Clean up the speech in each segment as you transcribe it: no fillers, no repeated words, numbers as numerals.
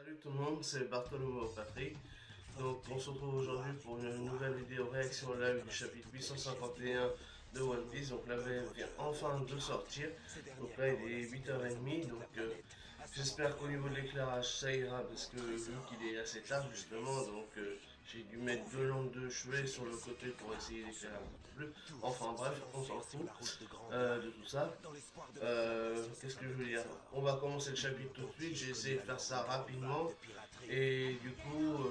Salut tout le monde, c'est Bartholomew Patrick. Donc on se retrouve aujourd'hui pour une nouvelle vidéo réaction live du chapitre 851 de One Piece. Donc la VF vient enfin de sortir. Donc là il est 8h30. Donc j'espère qu'au niveau de l'éclairage ça ira parce que vu qu'il est assez tard justement, donc j'ai dû mettre deux lampes de chevet sur le côté pour essayer d'éclairer un peu plus. Enfin bref, on s'en fout de tout ça. Qu'est-ce que je veux dire? On va commencer le chapitre tout de suite. J'ai essayé de faire ça rapidement. Et du coup,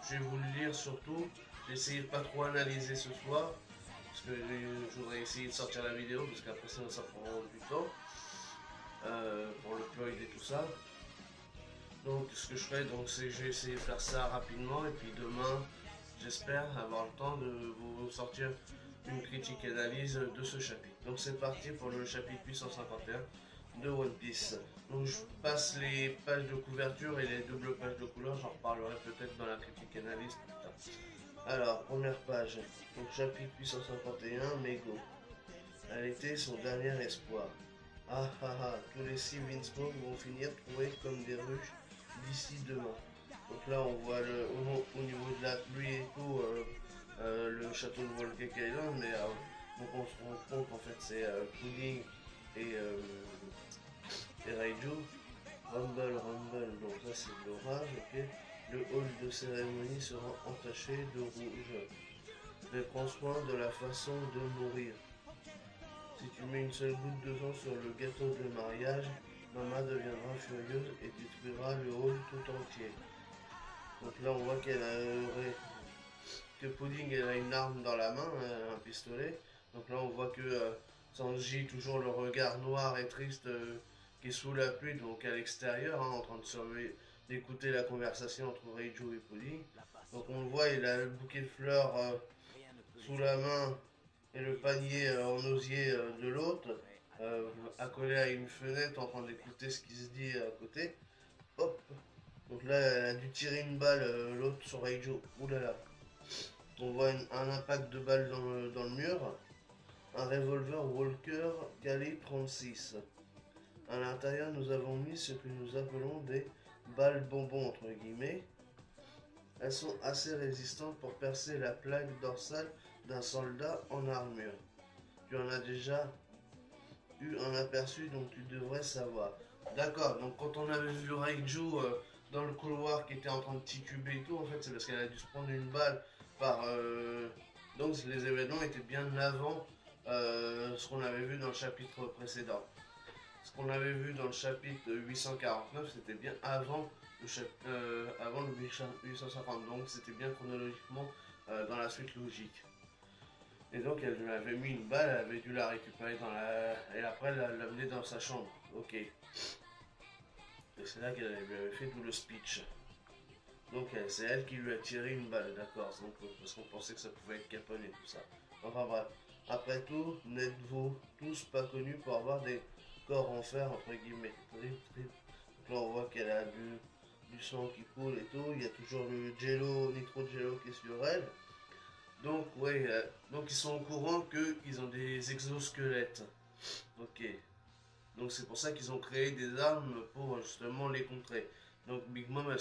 je vais vous le lire surtout. J'ai essayé de pas trop analyser ce soir. Parce que je voudrais essayer de sortir la vidéo. Parce qu'après ça prend du temps. Pour le upload et tout ça. Donc ce que je ferai, donc, c'est que je vais essayer de faire ça rapidement. Et puis demain, j'espère avoir le temps de vous sortir une critique et analyse de ce chapitre. Donc c'est parti pour le chapitre 851 de One Piece. Donc je passe les pages de couverture et les doubles pages de couleur, j'en reparlerai peut-être dans la critique et analyse plus tard. Alors, première page, donc chapitre 851, Mego. Elle était son dernier espoir. Ah ah ah, tous les six Vinsmoke vont finir trouvés comme des ruches d'ici demain. Donc là on voit au niveau de la pluie et tout le château de Volcake Island, mais donc on se rend compte en fait c'est Pudding et, euh, et Raiju. Rumble, Rumble, donc ça c'est l'orage, ok. Le hall de cérémonie sera entaché de rouge. Mais prends soin de la façon de mourir. Si tu mets une seule goutte de sang sur le gâteau de mariage, Mama deviendra furieuse et détruira le hall tout entier. Donc là on voit que Pudding elle a une arme dans la main, un pistolet. Donc là on voit que Sanji, toujours le regard noir et triste, qui est sous la pluie, donc à l'extérieur, en train de surveiller, d'écouter la conversation entre Reiju et Pudding. Donc on le voit, il a le bouquet de fleurs sous la main et le panier en osier de l'autre, accolé à une fenêtre en train d'écouter ce qui se dit à côté. Hop. Donc là, elle a dû tirer une balle, l'autre sur Reiju. Ouh là là. On voit un impact de balle dans le mur. Un revolver Walker calibre 36. À l'intérieur, nous avons mis ce que nous appelons des balles bonbons entre guillemets. Elles sont assez résistantes pour percer la plaque dorsale d'un soldat en armure. Tu en as déjà eu un aperçu, donc tu devrais savoir. D'accord, donc quand on avait vu Raiju dans le couloir qui était en train de tituber et tout, en fait c'est parce qu'elle a dû se prendre une balle par... Donc les événements étaient bien avant ce qu'on avait vu dans le chapitre précédent. Ce qu'on avait vu dans le chapitre 849, c'était bien avant le 850, donc c'était bien chronologiquement dans la suite logique. Et donc elle lui avait mis une balle, elle avait dû la récupérer et après elle l'a amenée dans sa chambre. Ok. Et c'est là qu'elle lui avait fait tout le speech. Donc c'est elle qui lui a tiré une balle, d'accord. Donc parce qu'on pensait que ça pouvait être Capone et tout ça. Enfin bref. Après tout, n'êtes-vous tous pas connus pour avoir des corps en fer entre guillemets. Trip, trip. Donc là on voit qu'elle a du sang qui coule et tout. Il y a toujours le jello, nitro jello qui est sur elle. Donc ouais, donc ils sont au courant qu'ils ont des exosquelettes. Ok. Donc c'est pour ça qu'ils ont créé des armes pour justement les contrer. Donc Big Mom, elle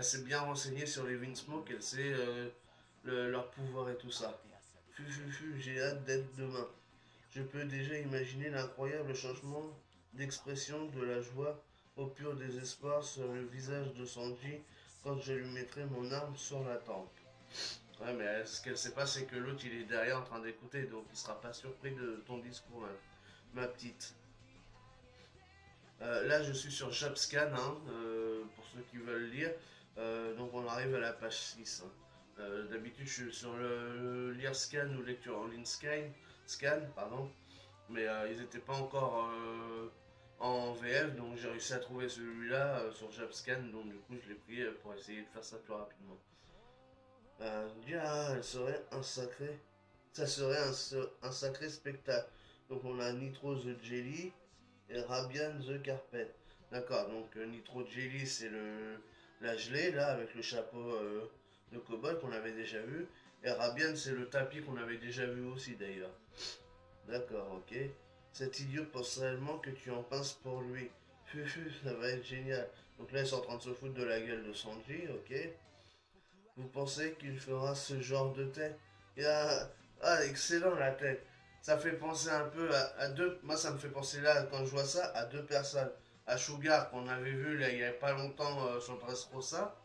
s'est bien renseignée sur les Vinsmoke, elle sait leur pouvoir et tout ça. J'ai hâte d'être demain. Je peux déjà imaginer l'incroyable changement d'expression de la joie au pur désespoir sur le visage de Sanji quand je lui mettrai mon arme sur la tempe. Ouais, mais ce qu'elle sait pas, c'est que l'autre il est derrière en train d'écouter, donc il sera pas surpris de ton discours, ma petite. Là, je suis sur Jabscan, hein, pour ceux qui veulent lire. Donc, on arrive à la page 6. Hein. D'habitude, je suis sur le lire scan ou lecture en ligne scan, pardon. Mais ils n'étaient pas encore en VF, donc j'ai réussi à trouver celui-là sur Jabscan. Donc, du coup, je l'ai pris pour essayer de faire ça plus rapidement. Elle serait un sacré. Ça serait un sacré spectacle. Donc, on a Nitro the Jelly et Rabian the Carpet. D'accord, donc Nitro Jelly c'est la gelée là avec le chapeau de cowboy qu'on avait déjà vu. Et Rabian c'est le tapis qu'on avait déjà vu aussi d'ailleurs. D'accord, ok. Cet idiot pense réellement que tu en pinces pour lui. Ça va être génial. Donc là, ils sont en train de se foutre de la gueule de Sanji, ok. Vous pensez qu'il fera ce genre de tête? Ah, excellent la tête. Ça fait penser un peu à deux. Moi, ça me fait penser là, quand je vois ça, à deux personnes. À Sugar, qu'on avait vu là, il y a pas longtemps sur Dressrosa.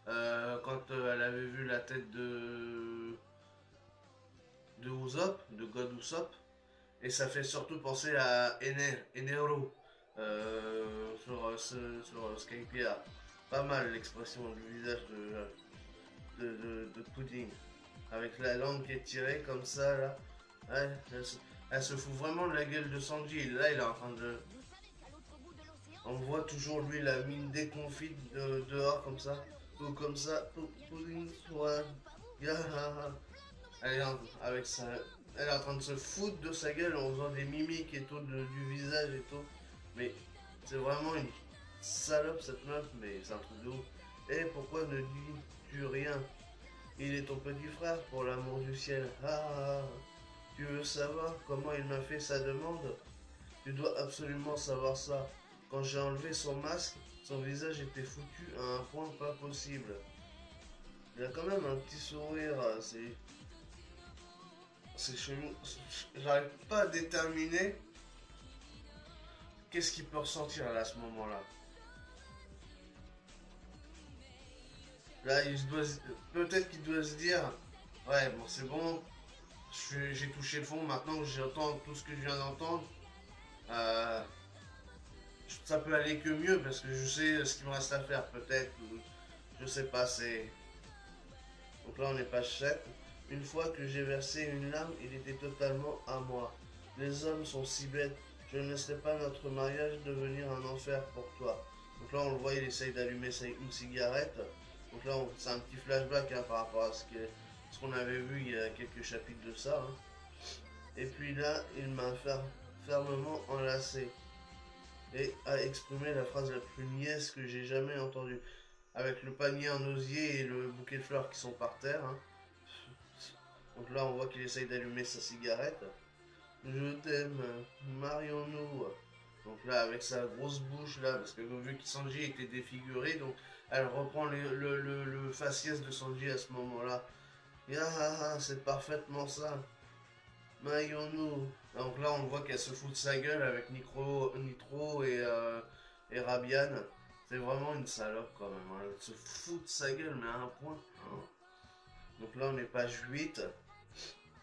Quand elle avait vu la tête de Usopp, de God Usopp. Et ça fait surtout penser à Enero, sur Skypiea. Pas mal l'expression du visage de Pudding. Avec la langue qui est tirée comme ça, là. Ouais, elle se fout vraiment de la gueule de Sanji. Là, il est en train de. On voit toujours lui la mine déconfite dehors comme ça. Ou comme ça. Pudding, ouais. Elle est avec sa. Elle est en train de se foutre de sa gueule en faisant des mimiques et tout, du visage et tout. Mais c'est vraiment une salope cette meuf, mais c'est un truc de ouf. Et pourquoi ne dis-tu rien? Il est ton petit frère, pour l'amour du ciel. Tu veux savoir comment il m'a fait sa demande? Tu dois absolument savoir ça. Quand j'ai enlevé son masque, son visage était foutu à un point pas possible. Il a quand même un petit sourire, c'est chelou. J'arrive pas à déterminer qu'est-ce qu'il peut ressentir là, à ce moment-là. Là, peut-être qu'il doit se dire, ouais, bon, c'est bon, j'ai touché le fond, maintenant que j'entends tout ce que je viens d'entendre, euh, ça peut aller que mieux parce que je sais ce qu'il me reste à faire, peut-être, ou je sais pas, c'est. Donc là, on est page 7. Une fois que j'ai versé une larme, il était totalement à moi. Les hommes sont si bêtes, je ne laisserai pas notre mariage devenir un enfer pour toi. Donc là, on le voit, il essaye d'allumer une cigarette. Donc là, c'est un petit flashback hein, par rapport à ce qu'on avait vu il y a quelques chapitres de ça. Hein. Et puis là, il m'a fermement enlacé et a exprimé la phrase la plus niaise que j'ai jamais entendue. Avec le panier en osier et le bouquet de fleurs qui sont par terre. Hein. Donc là, on voit qu'il essaye d'allumer sa cigarette. Je t'aime, marions-nous. Donc là, avec sa grosse bouche là, parce que vu que Sanji était défiguré, donc elle reprend le faciès de Sanji à ce moment-là. Et c'est parfaitement ça. Marions-nous. Donc là, on voit qu'elle se fout de sa gueule avec Nitro et Rabian. C'est vraiment une salope quand même. Hein. Elle se fout de sa gueule, mais à un point. Hein. Donc là, on est page 8.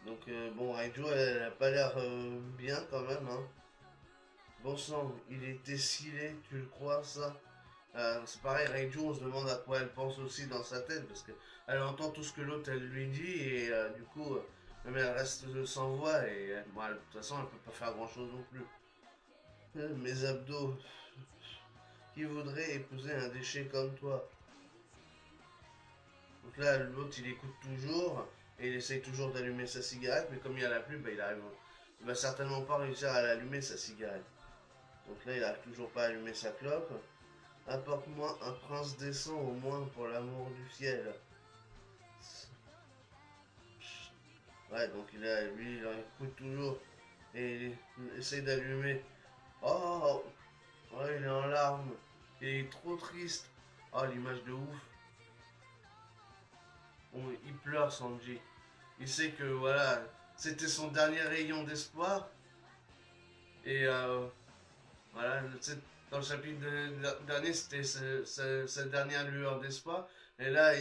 Donc bon, Raijo, elle a pas l'air bien quand même. Hein. Bon sang, il était scellé, tu le crois ça? C'est pareil, Raijo, on se demande à quoi elle pense aussi dans sa tête, parce que elle entend tout ce que l'autre elle lui dit, et du coup, même elle reste sans voix, et bon, de toute façon, elle peut pas faire grand chose non plus. Mes abdos, qui voudrait épouser un déchet comme toi? Donc là, l'autre il écoute toujours, et il essaye toujours d'allumer sa cigarette, mais comme il y a la pluie, bah, il va certainement pas réussir à l'allumer sa cigarette. Donc là, il arrive toujours pas à allumer sa clope. Apporte-moi un prince décent au moins pour l'amour du ciel. Ouais, donc lui, il en écoute toujours et il essaye d'allumer. Oh, ouais, il est en larmes. Il est trop triste. Oh, l'image de ouf. Bon, il pleure, Sanji. Il sait que voilà, c'était son dernier rayon d'espoir. Et voilà, dans le chapitre dernier, c'était sa dernière lueur d'espoir. Et là,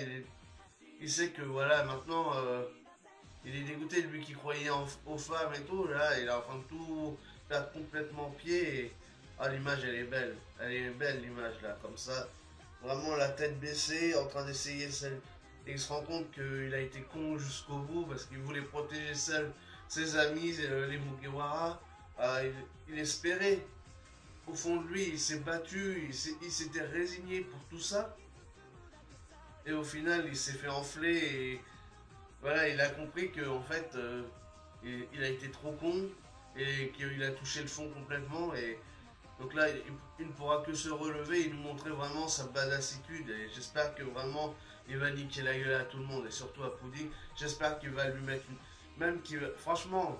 il sait que voilà, maintenant, il est dégoûté, lui qui croyait aux femmes et tout. Là, il est en train de tout perdre complètement pied. Et, ah, l'image, elle est belle. Elle est belle, l'image, là, comme ça. Vraiment la tête baissée, en train d'essayer celle. Et il se rend compte qu'il a été con jusqu'au bout parce qu'il voulait protéger ses amis, les Mugiwara. Ah, il espérait. Au fond de lui, il s'est battu, il s'était résigné pour tout ça. Et au final, il s'est fait enfler et voilà, il a compris que en fait, il a été trop con et qu'il a touché le fond complètement. Et donc là, il ne pourra que se relever et nous montrer vraiment sa badassitude. Et j'espère que vraiment, il va niquer la gueule à tout le monde et surtout à Pudding. J'espère qu'il va lui mettre une. Même qu'il va. Franchement,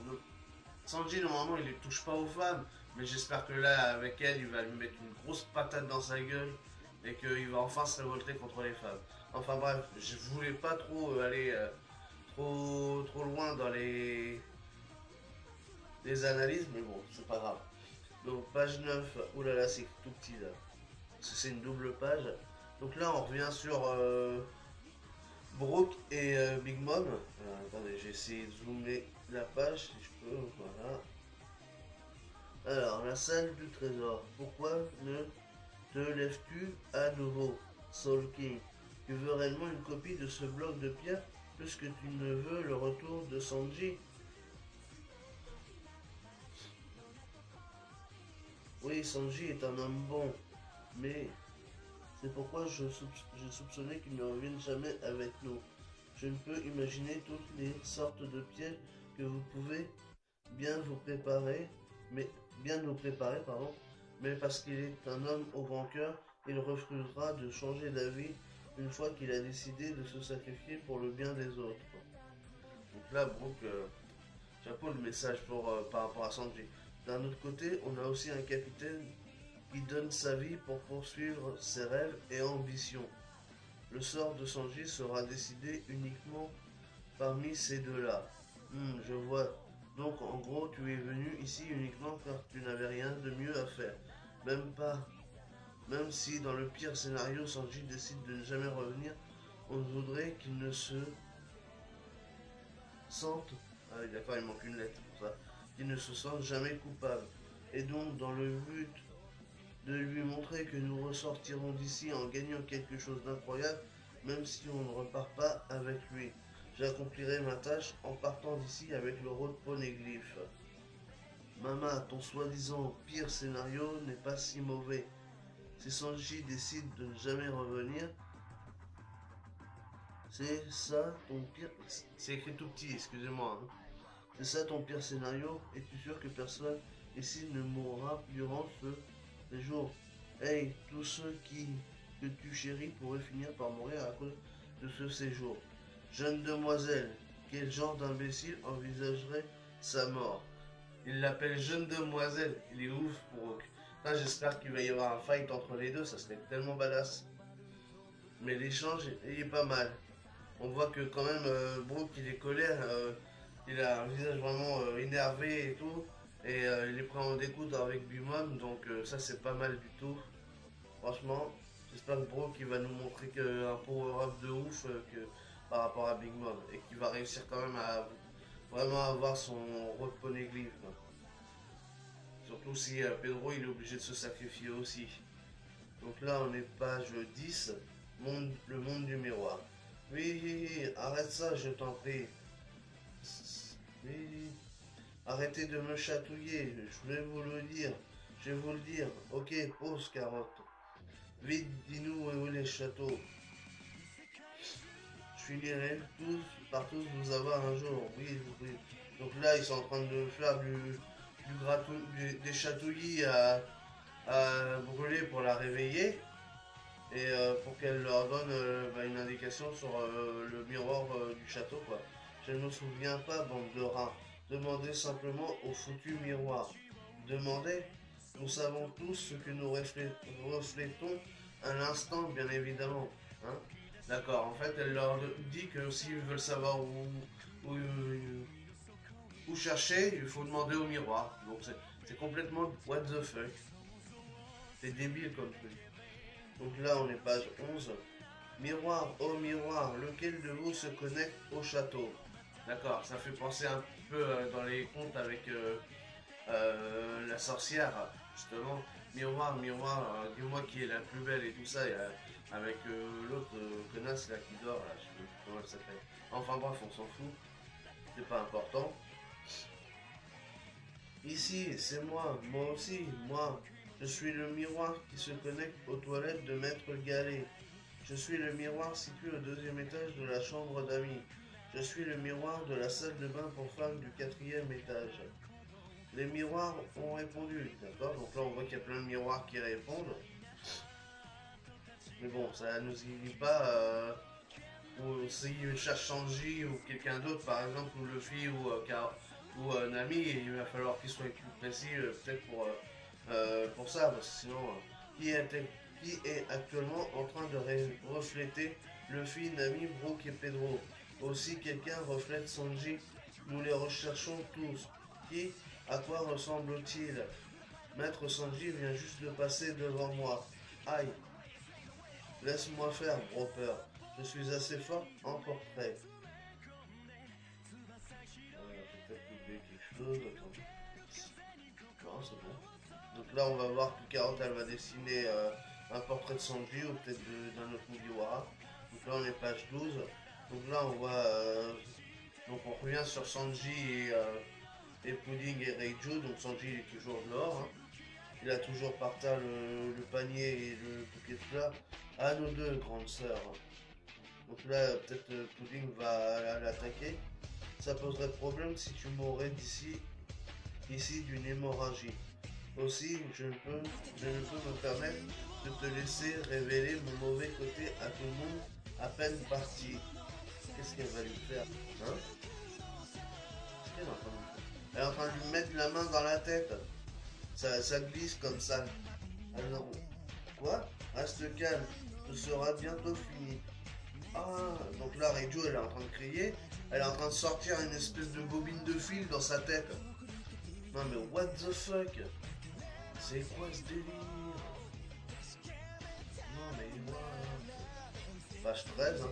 Sanji, normalement, il ne touche pas aux femmes. Mais j'espère que là, avec elle, il va lui mettre une grosse patate dans sa gueule et qu'il va enfin se révolter contre les femmes. Enfin bref, je voulais pas trop aller trop loin dans les analyses, mais bon, c'est pas grave. Donc page 9, oulala, c'est tout petit là. C'est une double page. Donc là, on revient sur Brooke et Big Mom. Attendez, j'ai essayé de zoomer la page si je peux. Voilà. Alors, la salle du trésor. Pourquoi ne te lèves-tu à nouveau, Soul King? Tu veux réellement une copie de ce bloc de pierre puisque tu ne veux le retour de Sanji? Oui, Sanji est un homme bon, mais c'est pourquoi je soupçonnais qu'il ne revienne jamais avec nous. Je ne peux imaginer toutes les sortes de pièges que vous pouvez bien vous préparer, mais bien nous préparer, pardon, mais parce qu'il est un homme au grand cœur, il refusera de changer d'avis une fois qu'il a décidé de se sacrifier pour le bien des autres. Donc là, Brooke, chapeau le message par rapport à Sanji. D'un autre côté, on a aussi un capitaine qui donne sa vie pour poursuivre ses rêves et ambitions. Le sort de Sanji sera décidé uniquement parmi ces deux-là. Je vois. Donc en gros, tu es venu ici uniquement car tu n'avais rien de mieux à faire. Même pas. Même si dans le pire scénario, Sanji décide de ne jamais revenir, on voudrait qu'il ne se sente... Ah oui, d'accord, il manque une lettre pour ça. Qu'il ne se sente jamais coupable. Et donc, dans le but de lui montrer que nous ressortirons d'ici en gagnant quelque chose d'incroyable, même si on ne repart pas avec lui. J'accomplirai ma tâche en partant d'ici avec le road poneglyph. Mama, ton soi-disant pire scénario n'est pas si mauvais. Si Sanji décide de ne jamais revenir, c'est ça ton pire... C'est écrit tout petit, excusez-moi. Hein. C'est ça ton pire scénario? Es-tu sûr que personne ici ne mourra durant ce séjour? Hey, tous ceux que tu chéris pourraient finir par mourir à cause de ce séjour. Jeune demoiselle, quel genre d'imbécile envisagerait sa mort? Il l'appelle jeune demoiselle, il est ouf, Brooke. J'espère qu'il va y avoir un fight entre les deux, ça serait tellement badass. Mais l'échange est pas mal. On voit que quand même Brooke il est colère, il a un visage vraiment énervé et tout. Et il est prêt à en découdre avec Bimom, donc ça c'est pas mal du tout. Franchement, j'espère que Brooke il va nous montrer un power-up de ouf par rapport à Big Mom. Et qu'il va réussir quand même à vraiment avoir son road poneglyph. Surtout si Pedro il est obligé de se sacrifier aussi. Donc là on est page 10, le monde du miroir. Oui, arrête ça, je t'en prie. Oui, arrêtez de me chatouiller, je vais vous le dire. Je vais vous le dire. Ok, pause carotte. Vite, dis-nous où est les châteaux. Je finirai par tous vous avoir un jour. Oui, oui. Donc là, ils sont en train de faire des chatouillis à brûler pour la réveiller. Et pour qu'elle leur donne une indication sur le miroir du château quoi. Je ne me souviens pas, bande de rats. Demandez simplement au foutu miroir. Demandez. Nous savons tous ce que nous reflétons à l'instant, bien évidemment. Hein. D'accord, en fait, elle leur dit que s'ils veulent savoir où chercher, il faut demander au miroir. Donc c'est complètement what the fuck. C'est débile comme truc. Donc là, on est page 11. Miroir, oh miroir, lequel de vous se connecte au château? D'accord, ça fait penser un petit peu dans les contes avec la sorcière, justement. Miroir, miroir, dis-moi qui est la plus belle et tout ça. Avec l'autre connasse là qui dort, là, je sais plus comment elle s'appelle. Enfin bref, on s'en fout. C'est pas important. Ici, c'est moi aussi, moi. Je suis le miroir qui se connecte aux toilettes de Maître Galet. Je suis le miroir situé au deuxième étage de la chambre d'amis. Je suis le miroir de la salle de bain pour femmes du quatrième étage. Les miroirs ont répondu, d'accord? Donc là, on voit qu'il y a plein de miroirs qui répondent. Mais bon, ça nous dit pas ou s'ils cherchent Sanji ou quelqu'un d'autre, par exemple, ou Luffy ou ou un ami, et il va falloir qu'il soit plus précis peut-être pour ça, parce que sinon, qui est actuellement en train de refléter Luffy, Nami, Brook et Pedro. Aussi, quelqu'un reflète Sanji. Nous les recherchons tous. Qui? À quoi ressemble-t-il? Maître Sanji vient juste de passer devant moi. Aïe, laisse-moi faire, Broper. Je suis assez fort en portrait. J'ai peut-être oublié quelque chose. Attends. Non, c'est bon. Donc là, on va voir que Carotte, elle va dessiner un portrait de Sanji ou peut-être d'un autre Mugiwara. Donc là, on est page 12. Donc là, on voit. Donc on revient sur Sanji et Pudding et Reiju. Donc Sanji, il est toujours dehors. Hein. Il a toujours par terre le panier et le bouquet de fleurs. À nos deux, grande sœur. Donc là, peut-être Pudding va l'attaquer. Ça poserait problème si tu mourrais ici d'une hémorragie. Aussi, je ne peux me permettre de te laisser révéler mon mauvais côté à tout le monde à peine parti. Qu'est-ce qu'elle va lui faire? Hein? Qu'est-ce qu'elle est en train de faire? Elle est en train de lui mettre la main dans la tête. Ça glisse comme ça. Alors, quoi? Reste calme, ce sera bientôt fini. Ah, donc là, Reiju, elle est en train de crier. Elle est en train de sortir une espèce de bobine de fil dans sa tête. Non mais what the fuck? C'est quoi ce délire? Non mais what? Page 13. Hein.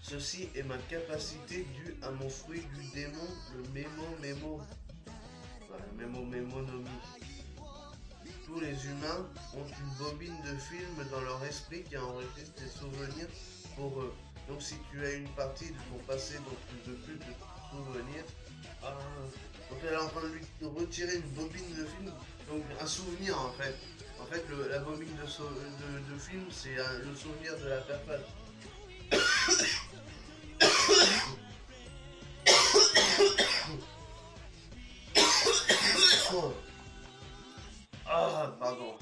Ceci est ma capacité due à mon fruit du démon, le Memo. Voilà, Memo Nomi. Tous les humains ont une bobine de film dans leur esprit qui enregistre des souvenirs pour eux. Donc si tu as une partie de ton passé dont tu ne veux plus te souvenir, ah, donc elle est en train de lui retirer une bobine de film, donc un souvenir en fait. En fait, la bobine de film, c'est le souvenir de la personne. Ah, pardon.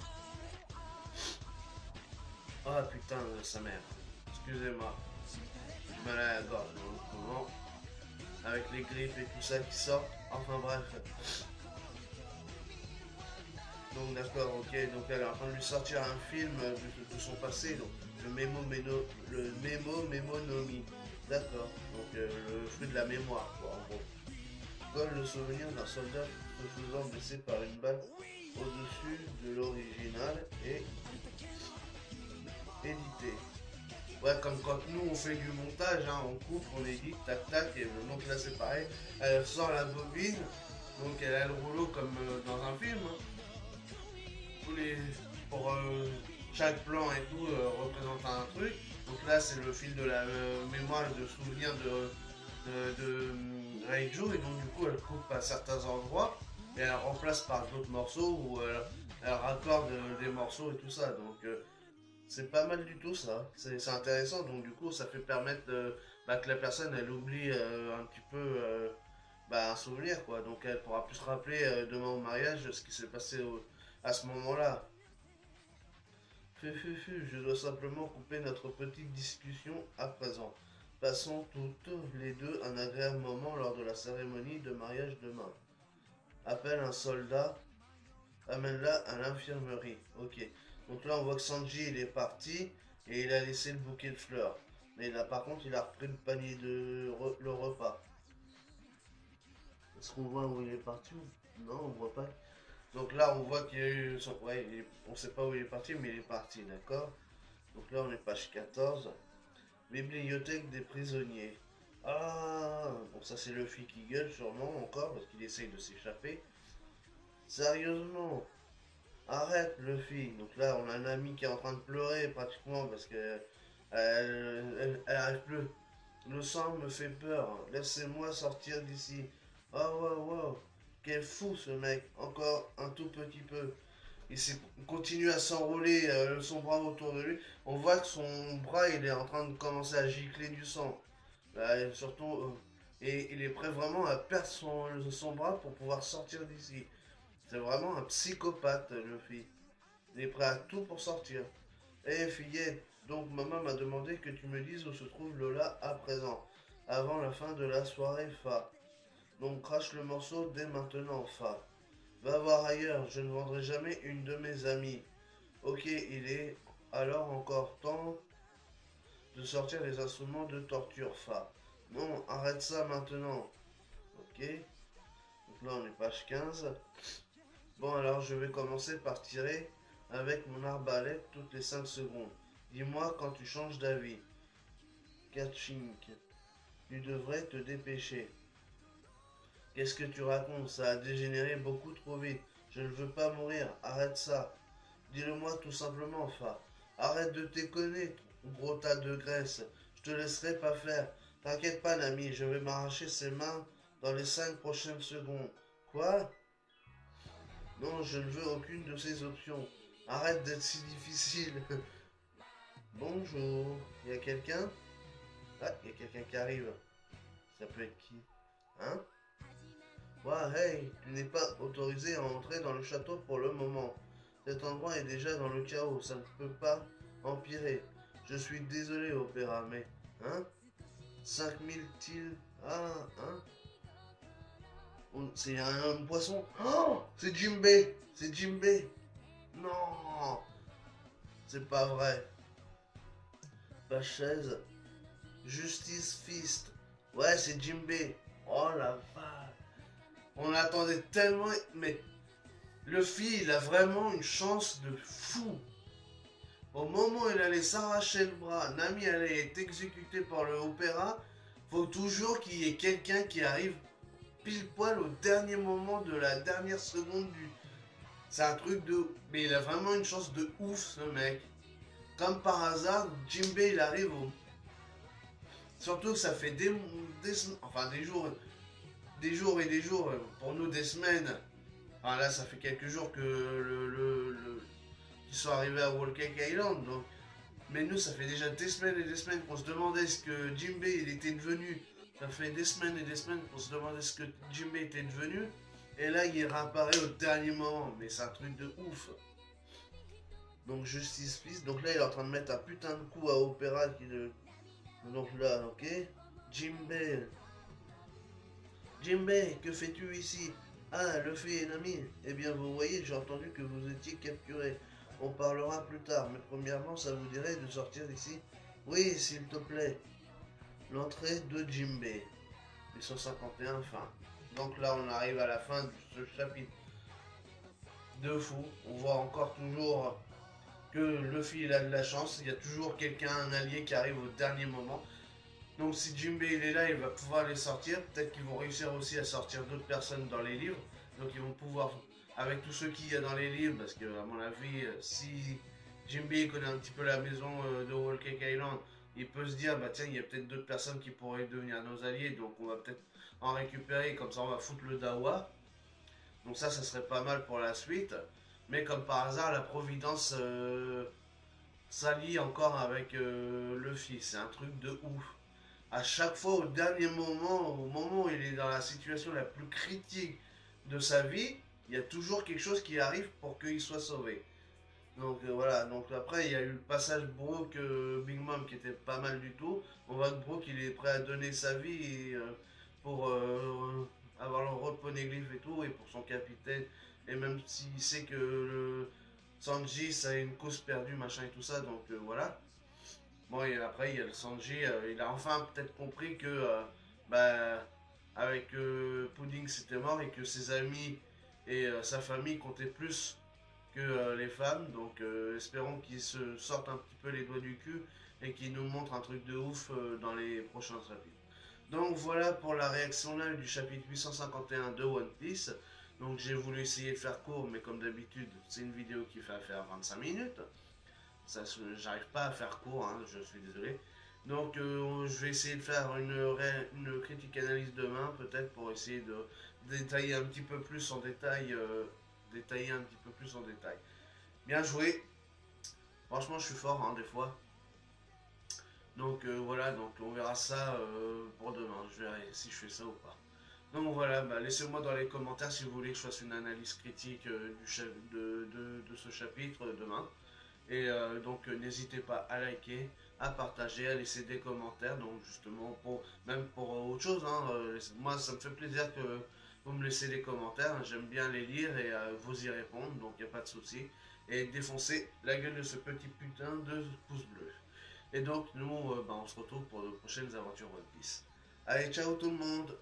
Ah putain, sa mère. Excusez-moi. J'ai mal à la gorge en ce moment. Avec les griffes et tout ça qui sortent. Enfin bref. Donc d'accord, ok. Donc elle est en train de lui sortir un film de son passé. Donc le Memo Nomi. D'accord. Donc le fruit de la mémoire, quoi, en gros. Comme le souvenir d'un soldat se faisant blesser par une balle au-dessus de l'original et édité. Ouais, comme quand nous on fait du montage, hein, on coupe, on édite, tac tac, et donc là c'est pareil, elle sort la bobine, donc elle a le rouleau comme dans un film. Hein. Tous les, pour chaque plan et tout représente un truc. Donc là c'est le fil de la mémoire et de souvenir de Reiju, et donc du coup elle coupe à certains endroits et elle remplace par d'autres morceaux où elle raccorde des morceaux et tout ça. Donc c'est pas mal du tout ça, c'est intéressant, donc du coup ça fait permettre que la personne elle oublie un petit peu un souvenir quoi, donc elle pourra plus se rappeler demain au mariage ce qui s'est passé à ce moment-là. Je dois simplement couper notre petite discussion à présent. Passons toutes les deux un agréable moment lors de la cérémonie de mariage demain. Appelle un soldat, amène-la à l'infirmerie. Ok. Donc là, on voit que Sanji, il est parti et il a laissé le bouquet de fleurs. Mais là, par contre, il a repris le panier le repas. Est-ce qu'on voit où il est parti? Non, on voit pas. Donc là, on voit qu'il y a eu ouais, on sait pas où il est parti, mais il est parti, d'accord? Donc là, on est page 14. Bibliothèque des prisonniers. Ah, bon, ça c'est Luffy qui gueule sûrement encore parce qu'il essaye de s'échapper. Sérieusement? Arrête Luffy. Donc là, on a un ami qui est en train de pleurer pratiquement parce que elle arrive plus. Le sang me fait peur. Laissez-moi sortir d'ici. Oh wow wow. Quel fou ce mec. Encore un tout petit peu. Il continue à s'enrouler son bras autour de lui. On voit que son bras il est en train de commencer à gicler du sang. Surtout, et il est prêt vraiment à perdre son bras pour pouvoir sortir d'ici. C'est vraiment un psychopathe, Luffy. Il est prêt à tout pour sortir. Eh fillette, donc maman m'a demandé que tu me dises où se trouve Lola à présent, avant la fin de la soirée Fa. Donc crache le morceau dès maintenant, Fa. Va voir ailleurs, je ne vendrai jamais une de mes amies. Ok, il est alors encore temps de sortir les instruments de torture, Fa. Non, arrête ça maintenant. Ok, donc là on est page 15. Bon, alors je vais commencer par tirer avec mon arbalète toutes les 5 secondes. Dis-moi quand tu changes d'avis. Catching. Tu devrais te dépêcher. Qu'est-ce que tu racontes? Ça a dégénéré beaucoup trop vite. Je ne veux pas mourir. Arrête ça. Dis-le-moi tout simplement, Fa. Arrête de déconner, gros tas de graisse. Je te laisserai pas faire. T'inquiète pas, Nami, je vais m'arracher ses mains dans les 5 prochaines secondes. Quoi? Non, je ne veux aucune de ces options. Arrête d'être si difficile. Bonjour. Y a quelqu'un? Ah, y a quelqu'un qui arrive. Ça peut être qui? Hein? Ouais, hey, tu n'es pas autorisé à entrer dans le château pour le moment. Cet endroit est déjà dans le chaos, ça ne peut pas empirer. Je suis désolé, Opéra, mais... Hein? 5000 tilles... Ah, hein? C'est un poisson. Oh, c'est Jimbei. C'est Jimbei. Non, c'est pas vrai. Page 16. Justice Fist. Ouais, c'est Jimbei. Oh la vache. On attendait tellement... Mais Luffy, il a vraiment une chance de fou. Au moment où il allait s'arracher le bras, Nami allait être exécutée par le Opéra, faut toujours qu'il y ait quelqu'un qui arrive pile poil au dernier moment de la dernière seconde du... C'est un truc de... Mais il a vraiment une chance de ouf, ce mec. Comme par hasard, Jimbei, il arrive au... Surtout que ça fait enfin des jours et des jours, pour nous des semaines. Enfin là, ça fait quelques jours que qu'ils sont arrivés à Whole Cake Island, donc... Mais nous, ça fait déjà des semaines et des semaines qu'on se demandait ce que Jimbei il était devenu. Ça fait des semaines et des semaines qu'on se demandait ce que Jimbei était devenu. Et là, il réapparaît au dernier moment. Mais c'est un truc de ouf. Donc, Justice Fist. Donc là, il est en train de mettre un putain de coup à Opéra. Donc là, ok. Jimbei. Jimbei, que fais-tu ici? Ah, Luffy et Nami. Eh bien, vous voyez, j'ai entendu que vous étiez capturé. On parlera plus tard, mais premièrement, ça vous dirait de sortir d'ici? Oui, s'il te plaît. L'entrée de Jimbei. 151, fin. Donc là, on arrive à la fin de ce chapitre de fou. On voit encore toujours que Luffy il a de la chance. Il y a toujours quelqu'un, un allié qui arrive au dernier moment. Donc si Jimbei il est là, il va pouvoir les sortir. Peut-être qu'ils vont réussir aussi à sortir d'autres personnes dans les livres. Donc ils vont pouvoir, avec tout ce qu'il y a dans les livres, parce que à mon avis, si Jimbei connaît un petit peu la maison de Whole Cake Island, il peut se dire, bah tiens, il y a peut-être d'autres personnes qui pourraient devenir nos alliés, donc on va peut-être en récupérer, comme ça on va foutre le Dawa. Donc ça serait pas mal pour la suite. Mais comme par hasard, la Providence s'allie encore avec Luffy. C'est un truc de ouf. À chaque fois, au dernier moment, au moment où il est dans la situation la plus critique de sa vie, il y a toujours quelque chose qui arrive pour qu'il soit sauvé. Donc voilà, donc après il y a eu le passage Brook Big Mom qui était pas mal du tout. On voit que Brook il est prêt à donner sa vie pour avoir le rôle poneglyph et tout, et pour son capitaine. Et même s'il sait que Sanji ça a une cause perdue, machin et tout ça, donc voilà. Bon, et après, il y a le Sanji, il a enfin peut-être compris que bah, avec Pudding c'était mort et que ses amis et sa famille comptaient plus que les femmes. Donc espérons qu'il se sorte un petit peu les doigts du cul et qu'il nous montre un truc de ouf dans les prochains chapitres. Donc voilà pour la réaction live du chapitre 851 de One Piece. Donc j'ai voulu essayer de faire court, mais comme d'habitude, c'est une vidéo qui fait faire 25 minutes. Ça, j'arrive pas à faire court, hein, je suis désolé. Donc je vais essayer de faire une critique analyse demain, peut-être pour essayer de détailler un petit peu plus en détail, détailler un petit peu plus en détail. Bien joué. Franchement, je suis fort, hein, des fois. Donc voilà, donc on verra ça pour demain. Je verrai si je fais ça ou pas. Donc voilà, bah, laissez-moi dans les commentaires si vous voulez que je fasse une analyse critique de ce chapitre demain. Et donc n'hésitez pas à liker, à partager, à laisser des commentaires. Donc justement, même pour autre chose, hein, moi ça me fait plaisir que vous me laissez des commentaires. J'aime bien les lire et vous y répondre, donc il n'y a pas de souci. Et défoncer la gueule de ce petit putain de pouce bleu. Et donc nous, on se retrouve pour de prochaines aventures One Piece. Allez, ciao tout le monde!